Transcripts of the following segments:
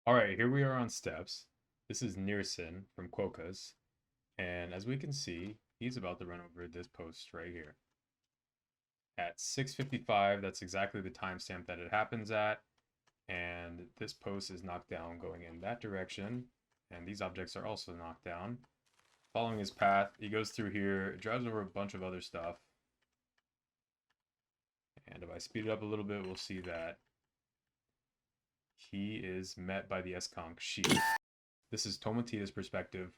Alright, here we are on steps. This is Nearson from Quokka's. And as we can see, he's about to run over this post right here. At 6:55, that's exactly the timestamp that it happens at. And this post is knocked down going in that direction. And these objects are also knocked down. Following his path, he goes through here, drives over a bunch of other stuff. And if I speed it up a little bit, we'll see that he is met by the S-Conk sheep. This is Tomatitos' perspective.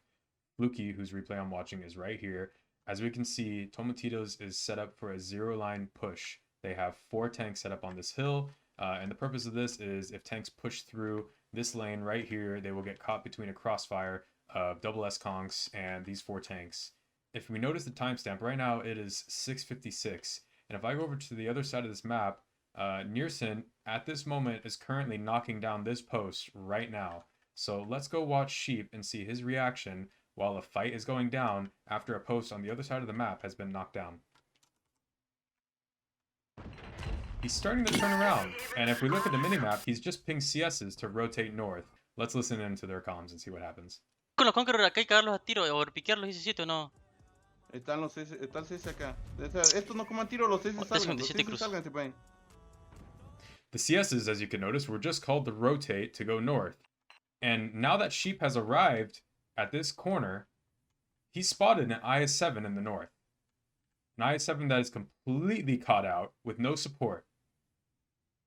Fluky, whose replay I'm watching, is right here. As we can see, Tomatitos is set up for a zero-line push. They have 4 tanks set up on this hill, and the purpose of this is if tanks push through this lane right here, they will get caught between a crossfire of double S-Conks and these 4 tanks. If we notice the timestamp, right now it is 6:56, and if I go over to the other side of this map, Nearson at this moment is currently knocking down this post right now. So let's go watch Sheep and see his reaction while a fight is going down after a post on the other side of the map has been knocked down. He's starting to turn around, and if we look at the minimap, he's just pinged CSs to rotate north. Let's listen into their comms and see what happens. Con los Conqueror acá hay que cagarlos a tiro o piquearlos 17 o no. Está el 6 acá. Estos no coman tiro, los 6 salgan. Los 6 salgan, se pueden. The CSs, as you can notice, were just called to rotate to go north. And now that Sheep has arrived at this corner, he spotted an IS-7 in the north. An IS-7 that is completely caught out with no support.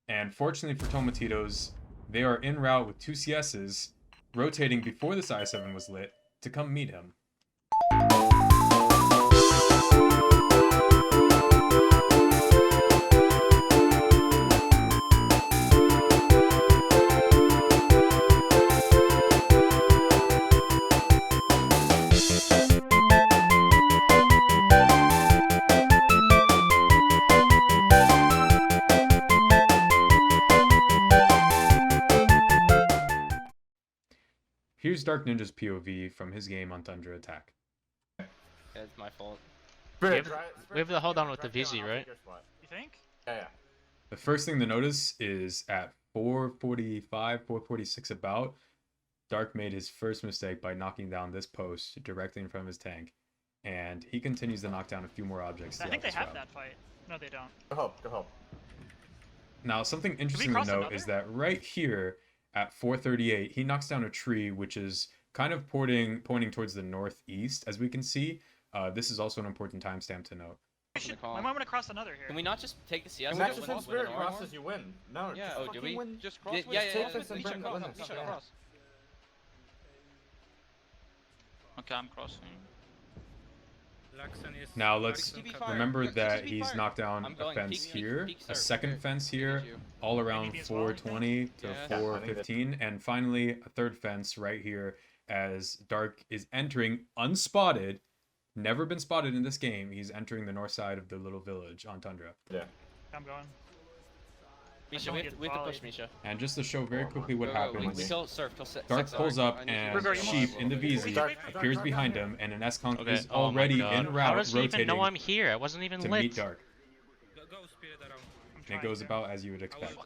And fortunately for Tomatitos, they are en route with 2 CSs rotating before this IS-7 was lit to come meet him. Here's DarkNinja's POV from his game on Tundra Attack. It's my fault. We have to hold on with the VZ, right? You think? Yeah. The first thing to notice is at 4:45, 4:46 about, Dark made his first mistake by knocking down this post directly in front of his tank. And he continues to knock down a few more objects. I think they have route. that fight. No, they don't. Go home. Now, something interesting to note is that right here at 4:38, he knocks down a tree, which is kind of pointing towards the northeast, as we can see. This is also an important timestamp to note. I might want to cross another here. Can we not just take the CS? And that's just Spirit crosses, you win. No, yeah. Oh, do we? Win. Just cross. Yeah. Misha cross. Okay, I'm crossing. Now let's remember that he's knocked down a fence here, a second fence here, all around 420 to 415, and finally a third fence right here as Dark is entering unspotted, never been spotted in this game. He's entering the north side of the little village on Tundra. Yeah. I'm going. Misha, we have to push Misha. And just to show very quickly what happens, Dark Surf. pulls up and Sheep in the VZ appears behind him, and an S-Conk is already en route rotating know I'm here? I wasn't even to lit. meet Dark. And it goes about as you would expect.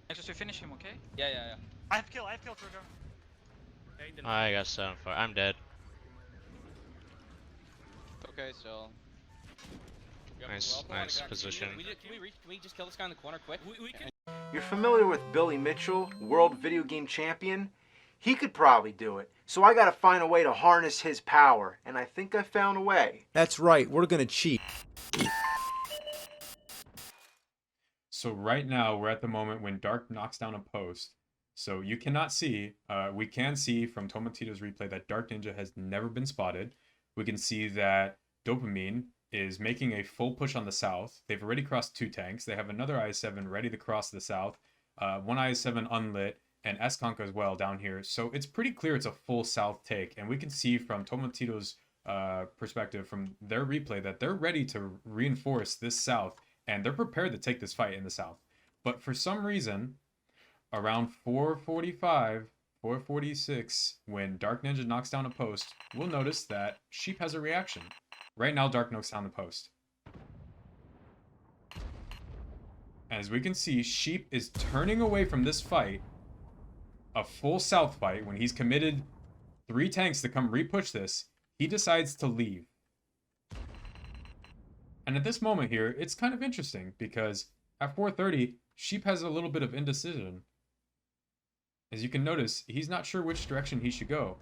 Nexus, we finish him, okay? Yeah. I have kill, Frugo. I got 7 for. I'm dead. Okay, so. Nice position. Can we just kill this guy in the corner quick? You're familiar with Billy Mitchell, world video game champion? He could probably do it. So I gotta find a way to harness his power, and I think I found a way. That's right, we're gonna cheat. So right now, we're at the moment when Dark knocks down a post. So you cannot see, we can see from Tomatitos' replay that DarkNinja has never been spotted. We can see that Dopamine is making a full push on the south. They've already crossed 2 tanks. They have another IS-7 ready to cross the south. 1 IS-7 unlit, and S-Conk as well down here. So it's pretty clear it's a full south take. And we can see from Tomatitos' perspective, from their replay, that they're ready to reinforce this south. And they're prepared to take this fight in the south. But for some reason, around 4:45, 4:46, when DarkNinja knocks down a post, we'll notice that Sheep has a reaction. Right now, Dark knocks down the post. As we can see, Sheep is turning away from this fight, a full south fight, when he's committed 3 tanks to come repush this. He decides to leave. And at this moment here, it's kind of interesting because at 4:30, Sheep has a little bit of indecision. As you can notice, he's not sure which direction he should go.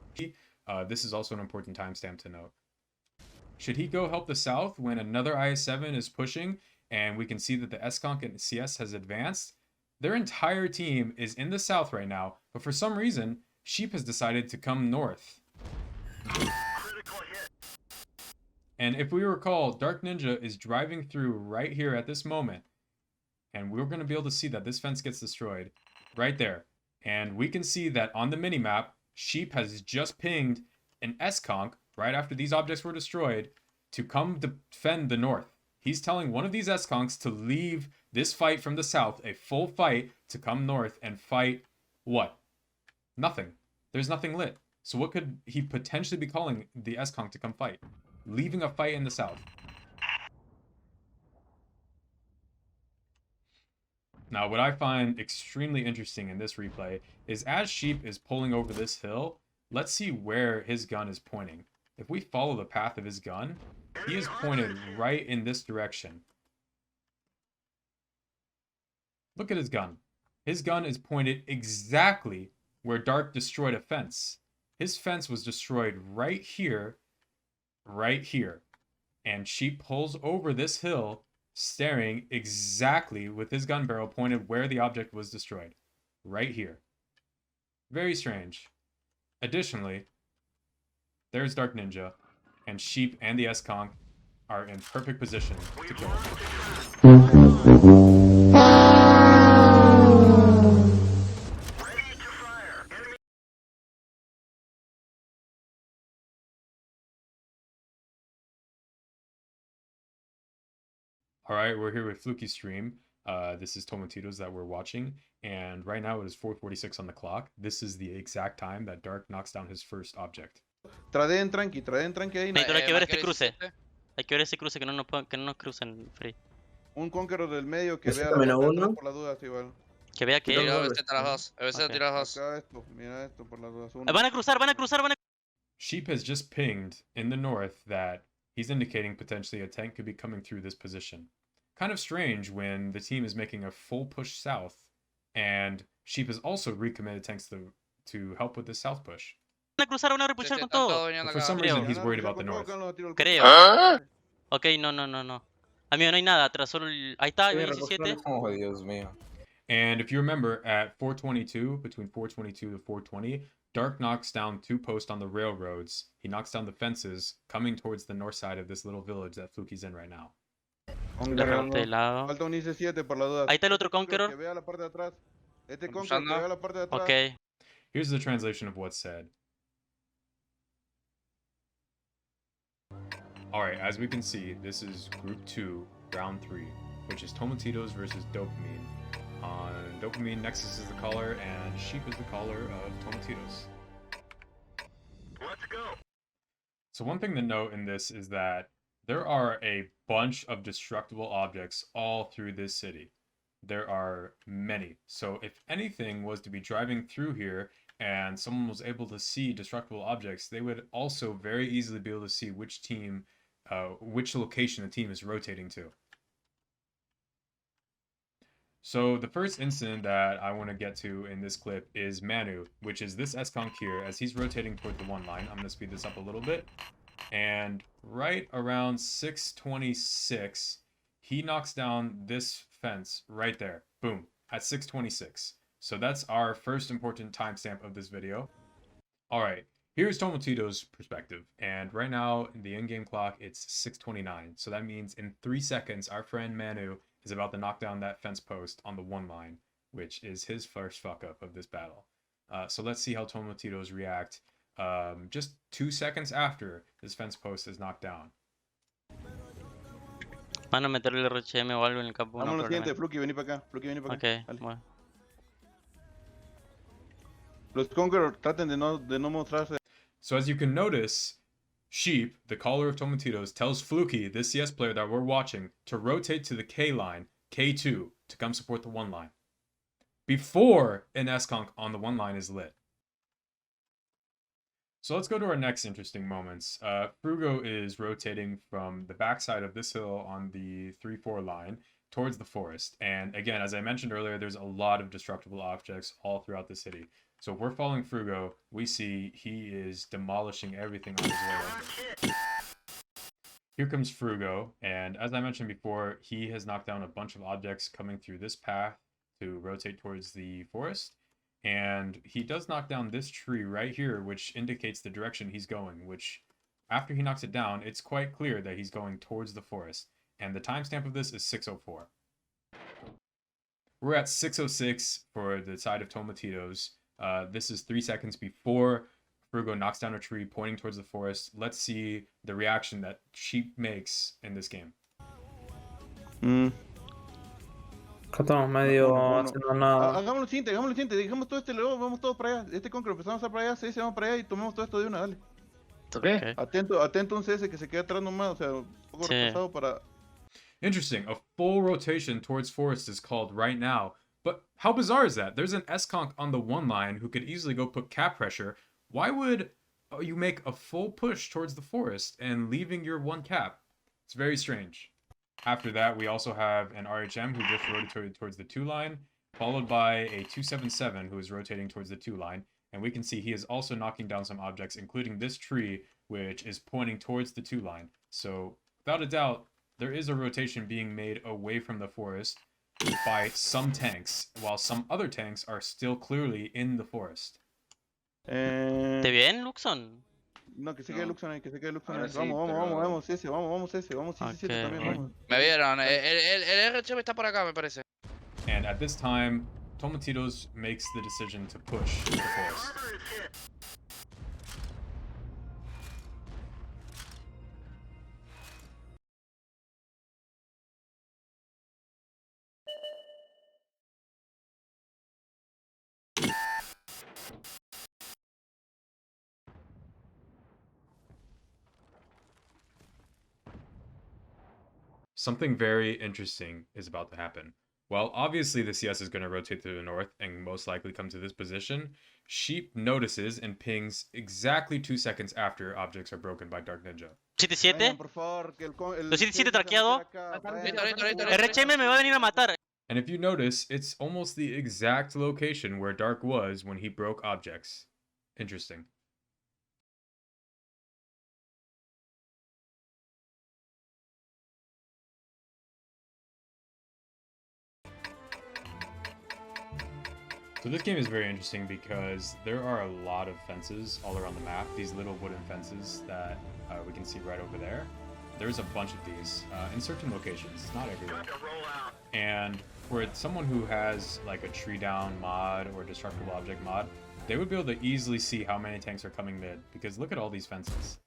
This is also an important timestamp to note. Should he go help the south when another IS-7 is pushing and we can see that the SConk and CS has advanced? Their entire team is in the south right now, but for some reason, Sheep has decided to come north. And if we recall, DarkNinja is driving through right here at this moment. And we're going to be able to see that this fence gets destroyed right there. And we can see that on the minimap, Sheep has just pinged an SConk right after these objects were destroyed to come defend the north. He's telling one of these SConks to leave this fight from the south, a full fight, to come north and fight what? Nothing. There's nothing lit. So what could he potentially be calling the SConk to come fight? Leaving a fight in the south. Now, what I find extremely interesting in this replay is as Sheep is pulling over this hill, let's see where his gun is pointing. If we follow the path of his gun, he is pointed right in this direction. Look at his gun. His gun is pointed exactly where Dark destroyed a fence. His fence was destroyed right here, and Sheep pulls over this hill, staring exactly with his gun barrel pointed where the object was destroyed. Right here. Very strange. Additionally, there's DarkNinja, and Sheep and the SConk are in perfect position to kill him. Alright, we're here with Fluky's stream. This is Tomatitos that we're watching, and right now it is 4:46 on the clock. This is the exact time that Dark knocks down his first object. Tradeen tranqui ahí. Pero hay que ver este cruce. Hay que ver ese cruce que no nos crucen, Free. Un Conqueror del medio que Ese vea también la parte de uno. atrás por las dudas igual. Que vea que... Tiro BZ a las 2. BZ Ok. tiro a las 2. Acá esto, mira esto por las dudas. Uno. Van a cruzar. Sheep has just pinged in the north that he's indicating potentially a tank could be coming through this position. Kind of strange when the team is making a full push south, and Sheep has also recommitted tanks to help with the south push. Van a repuchar con todo. But for some reason, he's worried about the north. Creo. Ok, no. Amigo, no hay nada atrás, solo el... Ahí está, el 17. Oh, Dios mío. And if you remember, at 4:22, between 4:22 to 4:20, Dark knocks down 2 posts on the railroads. He knocks down the fences coming towards the north side of this little village that Fluky's in right now. Le remonté de lado. Falta un IC-7 por las dudas. Ahí está el otro Conqueror. Que vea la parte de atrás. Este Conqueror que vea la parte de atrás. Ok. Here's the translation of what's said. Alright, as we can see, this is Group 2, Round 3, which is Tomatitos versus Dopamine. On Dopamine, Nexus is the caller, and Sheep is the caller of Tomatitos. Let's go! So one thing to note in this is that there are a bunch of destructible objects all through this city. There are many. So if anything was to be driving through here and someone was able to see destructible objects, they would also very easily be able to see which team, which location the team is rotating to. So the first incident that I want to get to in this clip is Manu, which is this SConk here. As he's rotating toward the one line, I'm going to speed this up a little bit. And right around 6:26, he knocks down this fence right there. Boom, at 6:26. So that's our first important timestamp of this video. Alright, here's Tomatitos' perspective. And right now, in the in-game clock, it's 6:29. So that means in 3 seconds, our friend Manu is about to knock down that fence post on the one line, which is his first fuck up of this battle. So let's see how Tomatitos react just 2 seconds after this fence post is knocked down. Van a meterle RHM o algo en el campo. Vamos al siguiente, Fluky, vení para acá. Fluky, vení para acá. Ok, Dale. bueno. Los Conqueror traten de no mostrarse. So as you can notice, Sheep, the caller of Tomatitos, tells Fluky, this CS player that we're watching, to rotate to the K line, K2. to come support the one line before an S-Conk on the one line is lit. So let's go to our next interesting moments. Frugo is rotating from the backside of this hill on the 3-4 line towards the forest. And again, as I mentioned earlier, there's a lot of destructible objects all throughout the city. So if we're following Frugo, we see he is demolishing everything on his way over. Here comes Frugo, and as I mentioned before, he has knocked down a bunch of objects coming through this path to rotate towards the forest. And he does knock down this tree right here, which indicates the direction he's going, which after he knocks it down, it's quite clear that he's going towards the forest. And the timestamp of this is 6:04. We're at 6:06 for the side of Tomatitos. This is 3 seconds before Frugo knocks down a tree pointing towards the forest. Let's see the reaction that Sheep makes in this game. Estamos medio Bueno. haciendo nada. Hagámoslo lo siguiente, dejamos todo este luego, vamos todos para allá. Este concro, empezamos a para allá, CS vamos para allá y tomemos todo esto de una, dale. Okay. Atento un CS que se queda atrás nomás, o sea, un poco Sí. retrasado para... Interesting. A full rotation towards forest is called right now. But how bizarre is that? There's an S-Conk on the one line who could easily go put cap pressure. Why would you make a full push towards the forest and leaving your one cap? It's very strange. After that, we also have an RHM who just rotated towards the 2 line, followed by a 277 who is rotating towards the 2 line. And we can see he is also knocking down some objects, including this tree, which is pointing towards the 2 line. So, without a doubt, there is a rotation being made away from the forest by some tanks, while some other tanks are still clearly in the forest. ¿Te bien, Luxon? No, que se quede Luxon ahí, que se quede Luxon ahí. Ahora sí, Vamos, CS, vamos CS, vamos CS7 Ok. también, vamos. Me vieron, el RHM está por acá, me parece. And at this time, Tomatitos makes the decision to push the forest. Something very interesting is about to happen. Well, obviously the CS is going to rotate to the north and most likely come to this position. Sheep notices and pings exactly 2 seconds after objects are broken by DarkNinja. 7-7. Vayan, por favor, que el Los 7-7 traqueado. Ahorita. RHM me va a venir a matar. And if you notice, it's almost the exact location where Dark was when he broke objects. Interesting. So this game is very interesting because there are a lot of fences all around the map. These little wooden fences that we can see right over there. There's a bunch of these in certain locations, not everywhere. And for someone who has like a tree down mod or destructible object mod, they would be able to easily see how many tanks are coming mid, because look at all these fences.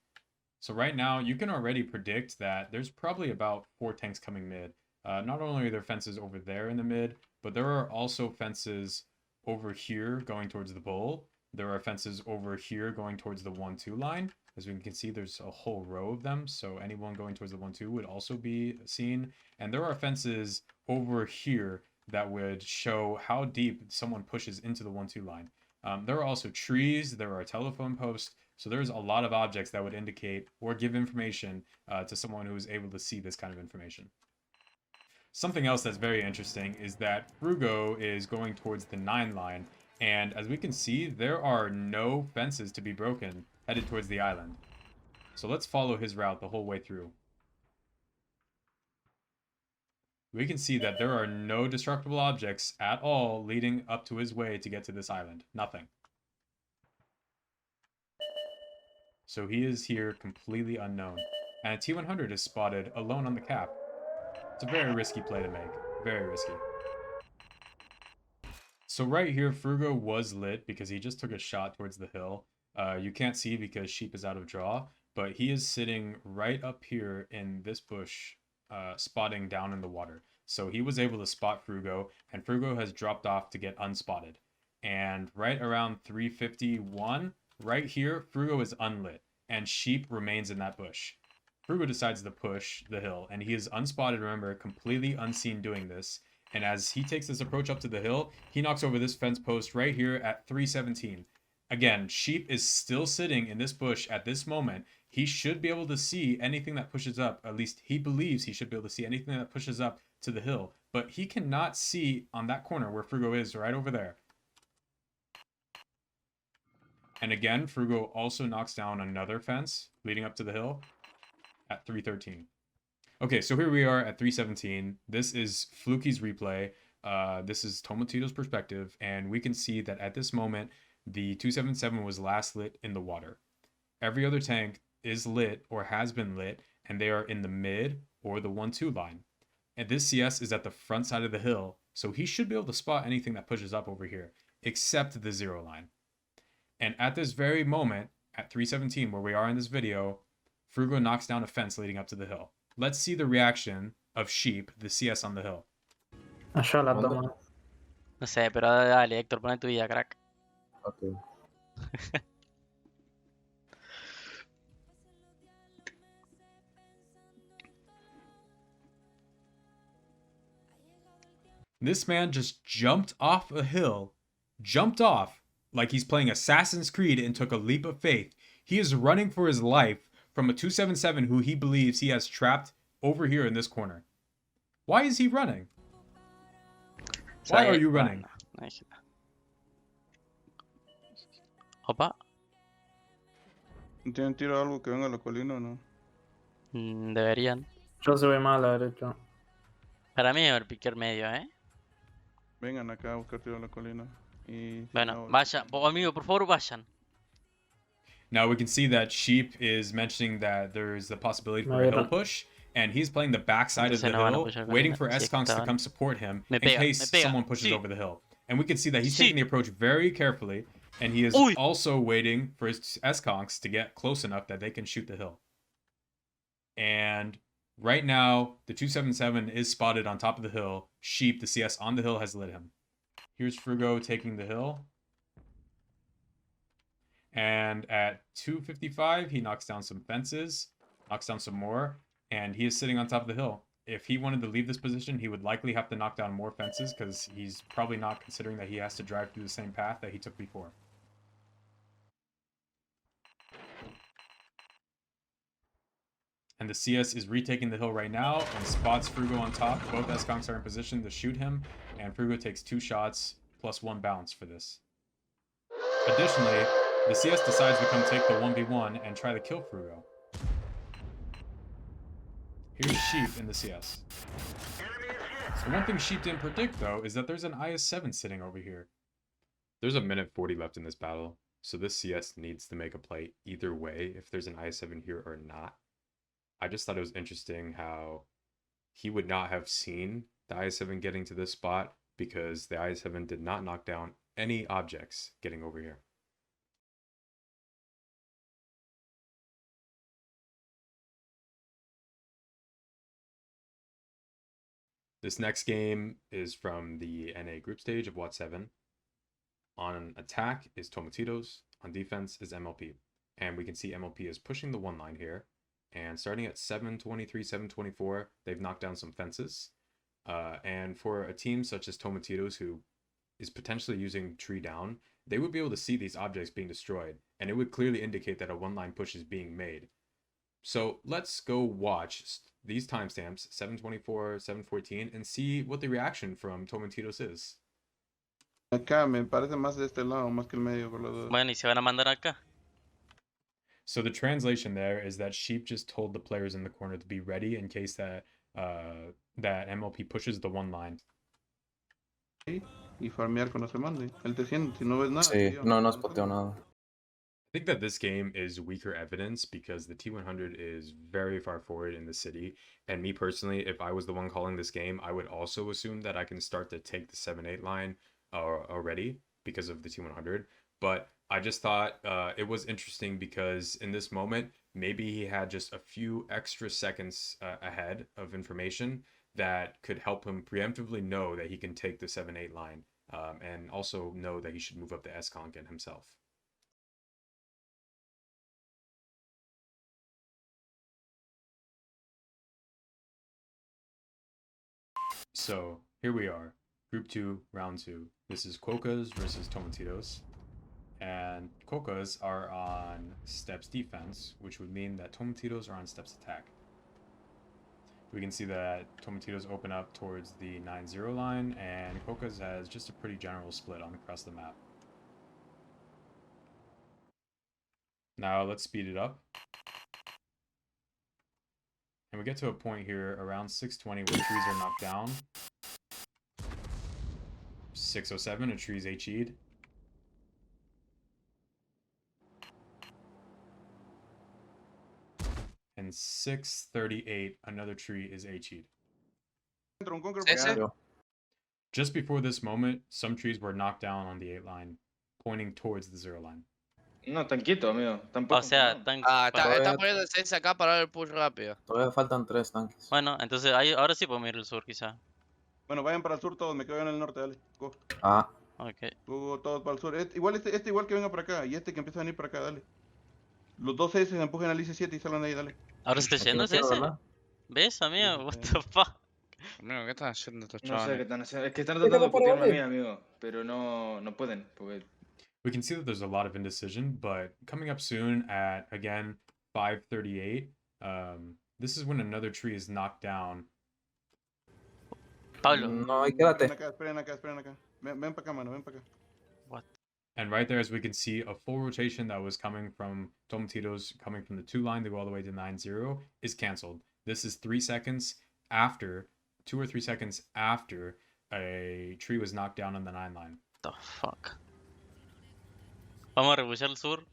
So right now you can already predict that there's probably about 4 tanks coming mid. Not only are there fences over there in the mid, but there are also fences over here going towards the bull. There are fences over here going towards the 1-2 line. As we can see, there's a whole row of them, so anyone going towards the 1-2 would also be seen. And there are fences over here that would show how deep someone pushes into the 1-2 line. There are also trees, there are telephone posts, so there's a lot of objects that would indicate or give information to someone who is able to see this kind of information. Something else that's very interesting is that Frugo is going towards the 9 line, and as we can see, there are no fences to be broken headed towards the island. So let's follow his route the whole way through. We can see that there are no destructible objects at all leading up to his way to get to this island. Nothing. So he is here completely unknown. And a T100 is spotted alone on the cap. It's a very risky play to make. Very risky. So right here, Frugo was lit because he just took a shot towards the hill. You can't see because Sheep is out of draw, but he is sitting right up here in this bush, spotting down in the water. So he was able to spot Frugo, and Frugo has dropped off to get unspotted. And right around 351, right here, Frugo is unlit, and Sheep remains in that bush. Frugo decides to push the hill, and he is unspotted, remember, completely unseen doing this. And as he takes this approach up to the hill, he knocks over this fence post right here at 317. Again, Sheep is still sitting in this bush at this moment. He should be able to see anything that pushes up. At least he believes he should be able to see anything that pushes up to the hill. But he cannot see on that corner where Frugo is, right over there. And again, Frugo also knocks down another fence leading up to the hill at 313. Okay, so here we are at 317. This is Fluky's replay. This is Tomatito's perspective. And we can see that at this moment, the 277 was last lit in the water. Every other tank is lit or has been lit, and they are in the mid or the 1-2 line. And this CS is at the front side of the hill, so he should be able to spot anything that pushes up over here, except the 0 line. And at this very moment, at 317, where we are in this video, Frugo knocks down a fence leading up to the hill. Let's see the reaction of Sheep, the CS on the hill. Yo la tomo. No sé, pero dale, Héctor, pone tu vida, crack. Ok. This man just jumped off a hill, jumped off like he's playing Assassin's Creed and took a leap of faith. He is running for his life from a 277 who he believes he has trapped over here in this corner. Why is he running? Why are you running? Opa. ¿Tienen tiro algo que venga a la colina o no? Deberían. Yo se voy más a la derecha. Para mí es el picker medio, Vengan acá a buscar tiro a la colina. Y Bueno, vayan. Amigo, por favor, vayan. Now we can see that Sheep is mentioning that there's the possibility for a hill push, and he's playing the backside of the hill, waiting for S-Conks to come support him in case someone pushes over the hill. And we can see that he's taking the approach very carefully, and he is also waiting for his S-Conks to get close enough that they can shoot the hill. And right now, the 277 is spotted on top of the hill. Sheep, the CS on the hill, has lit him. Here's Frugo taking the hill. And at 255, he knocks down some fences, knocks down some more, and he is sitting on top of the hill. If he wanted to leave this position, he would likely have to knock down more fences because he's probably not considering that he has to drive through the same path that he took before. And the CS is retaking the hill right now and spots Frugo on top. Both S-Conks are in position to shoot him, and Frugo takes 2 shots plus 1 bounce for this. Additionally, the CS decides to come take the 1v1 and try to kill Frugo. Here's Sheep in the CS. The one thing Sheep didn't predict, though, is that there's an IS-7 sitting over here. There's a minute 40 left in this battle, so this CS needs to make a play either way if there's an IS-7 here or not. I just thought it was interesting how he would not have seen the IS-7 getting to this spot because the IS-7 did not knock down any objects getting over here. This next game is from the NA group stage of WOT 7. On attack is Tomatitos, on defense is MLP. And we can see MLP is pushing the 1 line here. And starting at 723, 724, they've knocked down some fences. And for a team such as Tomatitos, who is potentially using tree down, they would be able to see these objects being destroyed. And it would clearly indicate that a 1-line push is being made. So let's go watch these timestamps, 724, 714, and see what the reaction from Tomatitos is. Acá me parece más de este lado, más que el medio, por lo de... Bueno, y se van a mandar acá. So the translation there is that Sheep just told the players in the corner to be ready in case that that MLP pushes the 1 line. Y farmear cuando se mande. Él te siente, si no ves nada. Sí, tío, no spoteo nada. I think that this game is weaker evidence because the T100 is very far forward in the city. And me personally, if I was the one calling this game, I would also assume that I can start to take the 7-8 line already because of the T100. But I just thought it was interesting because in this moment, maybe he had just a few extra seconds ahead of information that could help him preemptively know that he can take the 7-8 line and also know that he should move up the S-Conk himself. So here we are, Group 2, Round 2. This is Quokkas versus Tomatitos. And Quokkas are on Steps defense, which would mean that Tomatitos are on Steps attack. We can see that Tomatitos open up towards the 9-0 line, and Quokkas has just a pretty general split on across the map. Now let's speed it up. And we get to a point here around 620 where trees are knocked down. 607, a tree's HE'd. And 638, another tree is HE'd. Just before this moment, some trees were knocked down on the 8 line, pointing towards the 0 line. No, tan quieto, amigo. O sea, tan... Está poniendo el 6 acá para dar el push rápido. Todavía faltan 3 tanques. Bueno, entonces ahí, ahora sí podemos ir al sur, quizá. Bueno, vayan para el sur todos, me quedo en el norte, dale. Go. Ah, Ok. Go todos para el sur. Igual este igual que venga para acá, y este que empieza a venir para acá, dale. Los dos S empujen al IC7 y salgan de ahí, dale. ¿Ahora se está yendo ese? ¿verdad? ¿Ves, amigo? What the fuck? Amigo, ¿qué están haciendo estos No sé qué chavales? están haciendo. Es que están tratando de putearme a mí, amigo. Pero no pueden, porque... We can see that there's a lot of indecision, but coming up soon at, again, 538, this is when another tree is knocked down. Pablo. No, ahí quédate. Esperen acá. Ven para acá, mano, ven para acá. What? And right there, as we can see, a full rotation that was coming from Tomatitos, coming from the 2 line to go all the way to 9-0, is canceled. This is 3 seconds after, 2 or 3 seconds after a tree was knocked down on the 9 line. The fuck. Vamos a rebuscar el sur.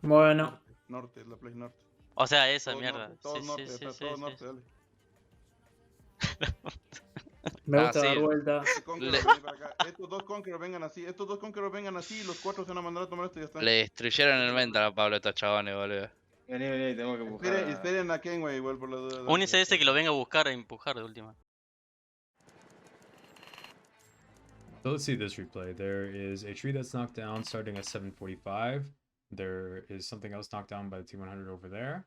Bueno, Norte, la place norte. O sea, esa Todos mierda. norte, todos Sí, norte, sí, está sí, todos sí, norte, sí. dale. me gusta sí. dar vuelta. Este Conqueror, vení para acá. Estos dos Conquerors vengan así, y los 4 se van a mandar a tomar esto y ya está. Le destruyeron el mental a Pablo estos chabones, boludo. Vení, tengo que buscar. Esperen a Kenway igual por la duda. Un ICS que lo venga a buscar e empujar de última. So let's see this replay. There is a tree that's knocked down starting at 745. There is something else knocked down by the T100 over there.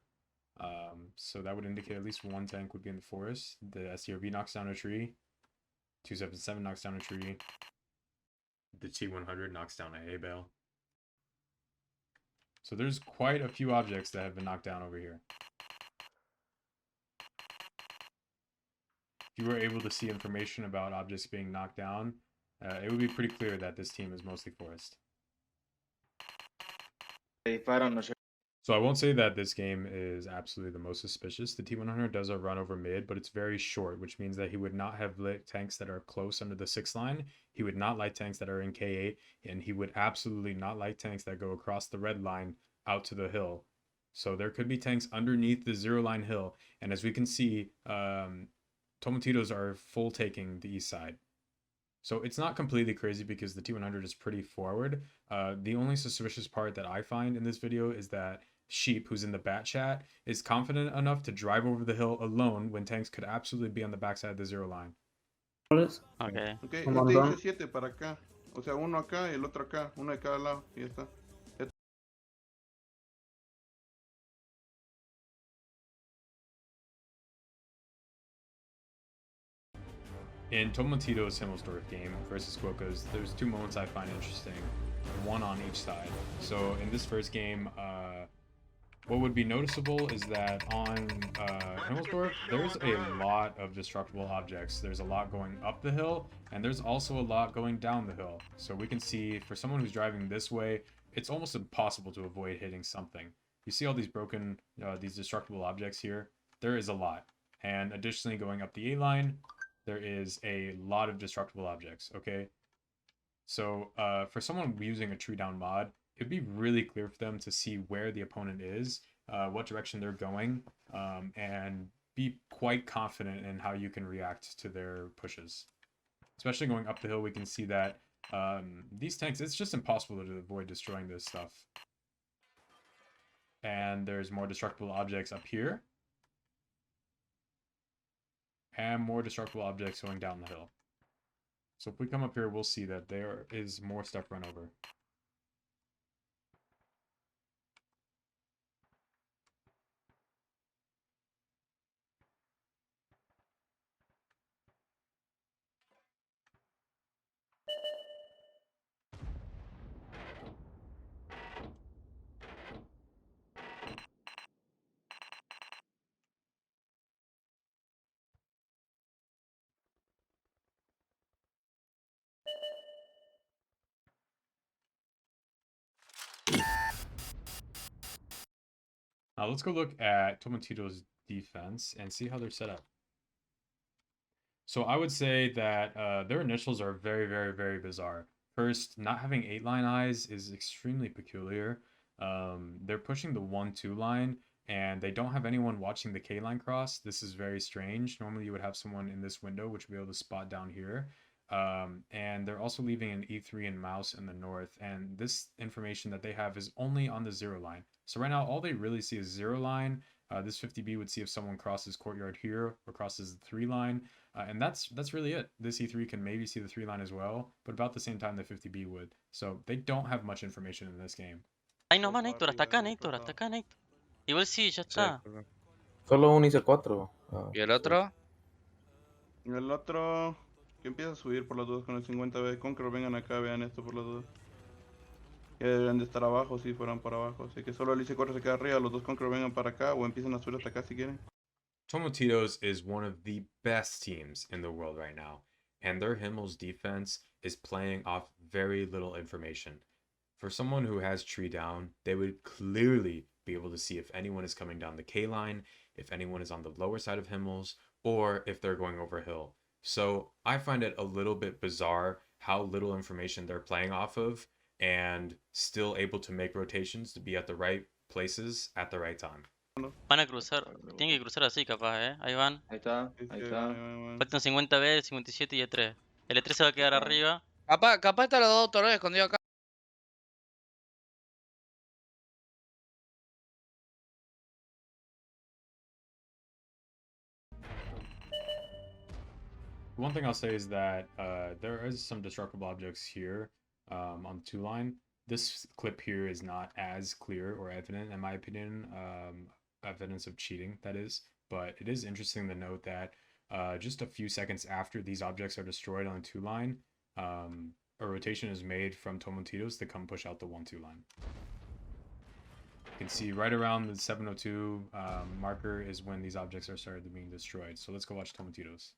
So that would indicate at least 1 tank would be in the forest. The SDRV knocks down a tree. 277 knocks down a tree. The T100 knocks down a hay bale. So there's quite a few objects that have been knocked down over here. If you were able to see information about objects being knocked down, it would be pretty clear that this team is mostly forest. Disparan, no sé. So I won't say that this game is absolutely the most suspicious. The T100 does a run over mid, but it's very short, which means that he would not have lit tanks that are close under the 6 line. He would not light tanks that are in K8, and he would absolutely not light tanks that go across the red line out to the hill. So there could be tanks underneath the 0 line hill, and as we can see, Tomatitos are full taking the east side. So it's not completely crazy because the T100 is pretty forward. The only suspicious part that I find in this video is that Sheep, who's in the bat chat, is confident enough to drive over the hill alone when tanks could absolutely be on the backside of the 0 line. Ok. Ok, Un montón. este IC7 para acá. O sea, uno acá y el otro acá. Uno de cada lado y ya está. In Tomatitos Himmelsdorf game versus Quokkas, there's 2 moments I find interesting, one on each side. So in this first game, what would be noticeable is that on Himmelsdorf, there's a lot of destructible objects. There's a lot going up the hill, and there's also a lot going down the hill. So we can see, for someone who's driving this way, it's almost impossible to avoid hitting something. You see all these broken, these destructible objects here? There is a lot. And additionally, going up the A line, there is a lot of destructible objects, okay? So for someone using a tree down mod, it'd be really clear for them to see where the opponent is, what direction they're going, and be quite confident in how you can react to their pushes. Especially going up the hill, we can see that these tanks, it's just impossible to avoid destroying this stuff. And there's more destructible objects up here. And more destructible objects going down the hill. So if we come up here, we'll see that there is more stuff run over. Now let's go look at Tomatitos' defense and see how they're set up. So I would say that their initials are very, very, very bizarre. First, not having 8-line eyes is extremely peculiar. They're pushing the 1-2 line, and they don't have anyone watching the K-line cross. This is very strange. Normally you would have someone in this window, which would be able to spot down here. And they're also leaving an E3 and mouse in the north, and this information that they have is only on the 0 line. So right now, all they really see is 0 line. This 50B would see if someone crosses courtyard here or crosses the 3 line. And that's really it. This E3 can maybe see the 3 line as well, but about the same time the 50B would. So they don't have much information in this game. Ay, no más, Néctor, hasta acá, Néctor, hasta acá, Néctor. Igual sí, ya está. Solo un IC4. ¿Y el otro? El otro que empieza a subir por las dudas con el 50B. Conqueror, vengan acá, vean esto por las dudas. Que deben de estar abajo si fueran por abajo. Así que solo el IC4 se queda arriba. Los dos Conqueror vengan para acá o empiecen a subir hasta acá si quieren. Tomatitos is one of the best teams in the world right now, and their Himmel's defense is playing off very little information. For someone who has tree down, they would clearly be able to see if anyone is coming down the K line, if anyone is on the lower side of Himmel's, or if they're going over hill. So I find it a little bit bizarre how little information they're playing off of and still able to make rotations to be at the right places at the right time. Van a cruzar. Tienen que cruzar así, capaz, Ahí van. Ahí está, ahí está. Faltan 50B, 57 y E3. El E3 se va a quedar arriba. Capaz están los dos torres escondidos acá. One thing I'll say is that there is some destructible objects here on the 2 line. This clip here is not as clear or evident, in my opinion, evidence of cheating, that is. But it is interesting to note that just a few seconds after these objects are destroyed on the 2 line, a rotation is made from Tomatitos to come push out the 1-2 line. You can see right around the 702 marker is when these objects are started being destroyed. So let's go watch Tomatitos.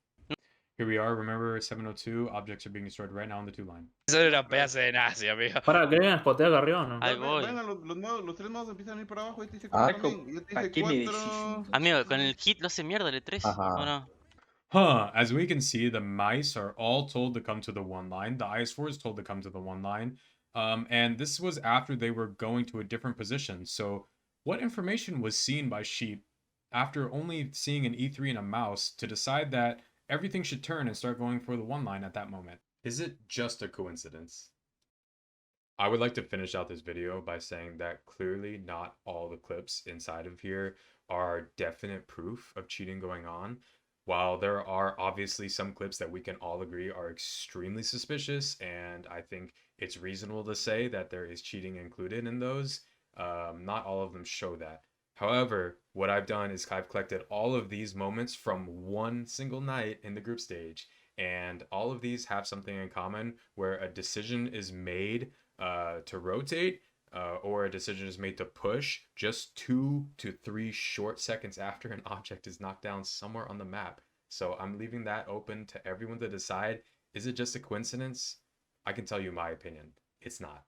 Here we are, remember 702, objects are being destroyed right now on the 2 line. Eso es una pedazo de nazi, amigo. Para, ¿quieren spotear acá arriba o no? Ahí voy. Vengan, los 3 nodos empiezan a ir para abajo. Este IC4 Ah, también. Y este aquí me IC4... Amigo, con el hit lo hace mierda el E3. Ajá. ¿O no? Huh, as we can see, the mice are all told to come to the 1 line. The IS4 is told to come to the 1 line. And this was after they were going to a different position. So what information was seen by Sheep after only seeing an E3 and a mouse to decide that everything should turn and start going for the 1 line at that moment? Is it just a coincidence? I would like to finish out this video by saying that clearly not all the clips inside of here are definite proof of cheating going on. While there are obviously some clips that we can all agree are extremely suspicious, and I think it's reasonable to say that there is cheating included in those, not all of them show that. However, what I've done is I've collected all of these moments from one single night in the group stage, and all of these have something in common where a decision is made to rotate, or a decision is made to push just 2 to 3 short seconds after an object is knocked down somewhere on the map. So I'm leaving that open to everyone to decide. Is it just a coincidence? I can tell you my opinion. It's not.